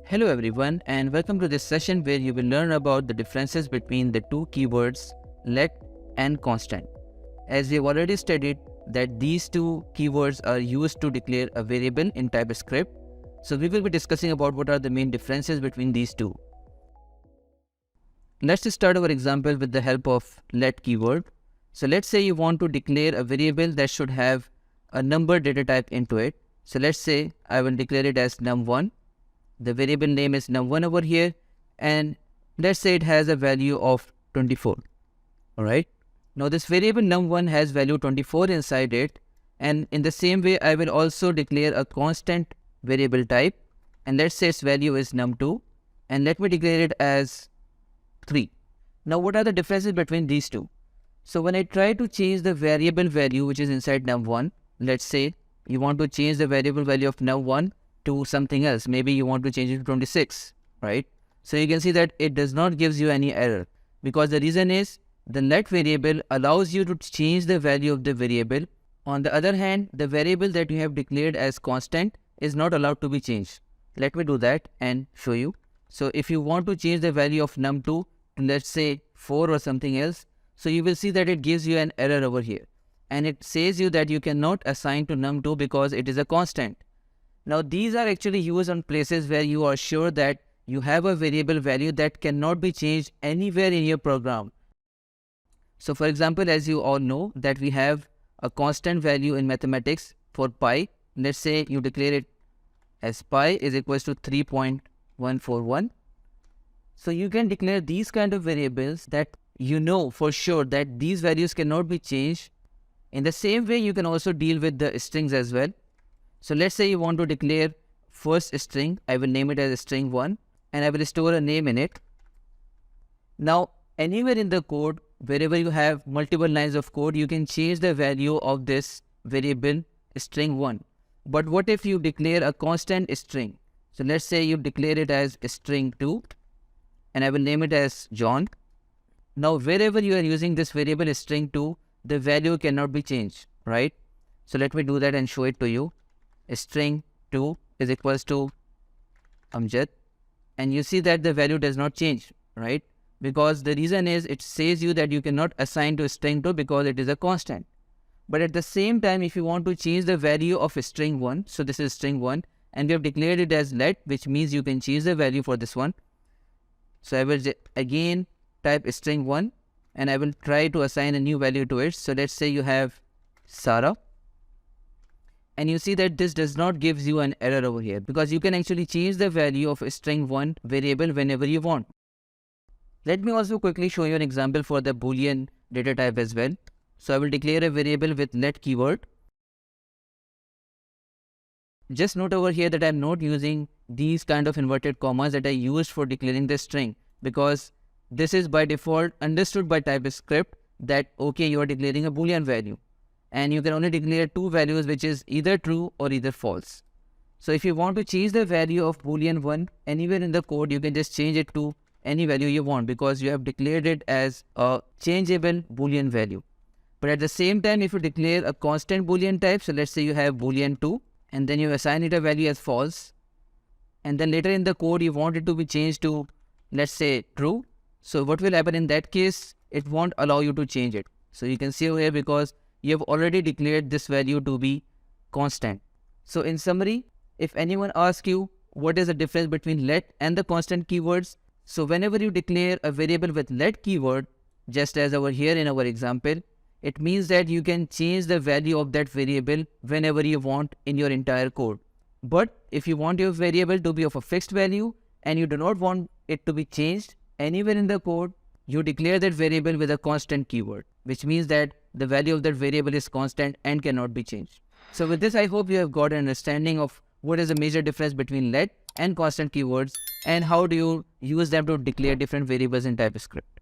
Hello everyone and welcome to this session where you will learn about the differences between the two keywords let and constant. As we have already studied that these two keywords are used to declare a variable in TypeScript, so we will be discussing about what are the main differences between these two. Let's start our example with the help of let keyword. So let's say you want to declare a variable that should have a number data type into it. So let's say I will declare it as num1. The variable name is num1 over here, and let's say it has a value of 24. Alright. Now this variable num1 has value 24 inside it, and in the same way I will also declare a constant variable type, and let's say its value is num2, and let me declare it as 3. Now what are the differences between these two? So when I try to change the variable value which is inside num1, let's say you want to change the variable value of num1 to something else, maybe you want to change it to 26, right? So you can see that it does not gives you any error, because the reason is the let variable allows you to change the value of the variable. On the other hand, the variable that you have declared as constant is not allowed to be changed. Let me do that and show you. So if you want to change the value of num2 to, let's say 4 or something else, so you will see that it gives you an error over here, and it says you that you cannot assign to num2 because it is a constant. Now these are actually used on places where you are sure that you have a variable value that cannot be changed anywhere in your program. So for example, as you all know that we have a constant value in mathematics for pi. Let's say you declare it as pi is equals to 3.141. So you can declare these kind of variables that you know for sure that these values cannot be changed. In the same way, you can also deal with the strings as well. So let's say you want to declare first string. I will name it as string 1, and I will store a name in it. Now anywhere in the code, wherever you have multiple lines of code, you can change the value of this variable string 1. But what if you declare a constant string? So let's say you declare it as string 2, and I will name it as John. Now wherever you are using this variable string 2, the value cannot be changed, right? So let me do that and show it to you. String 2 is equals to Amjad, and you see that the value does not change, right? Because the reason is it says you that you cannot assign to string 2 because it is a constant. But at the same time, if you want to change the value of string 1, so this is string 1, and we have declared it as let, which means you can change the value for this one. So I will again type string 1, and I will try to assign a new value to it. So let's say you have Sarah, and you see that this does not gives you an error over here, because you can actually change the value of a string 1 variable whenever you want. Let me also quickly show you an example for the boolean data type as well. So I will declare a variable with let keyword. Just note over here that I am not using these kind of inverted commas that I used for declaring the string, because this is by default understood by TypeScript that okay, you are declaring a boolean value, and you can only declare two values, which is either true or either false. So if you want to change the value of boolean 1 anywhere in the code, you can just change it to any value you want, because you have declared it as a changeable boolean value. But at the same time, if you declare a constant boolean type, so let's say you have boolean 2, and then you assign it a value as false, and then later in the code you want it to be changed to, let's say, true. So what will happen in that case? It won't allow you to change it. So you can see over here, because you have already declared this value to be constant. So in summary, if anyone asks you what is the difference between let and the constant keywords, so whenever you declare a variable with let keyword, just as over here in our example, it means that you can change the value of that variable whenever you want in your entire code. But if you want your variable to be of a fixed value and you do not want it to be changed anywhere in the code, you declare that variable with a constant keyword, which means that the value of that variable is constant and cannot be changed. So with this, I hope you have got an understanding of what is the major difference between let and constant keywords, and how do you use them to declare different variables in TypeScript.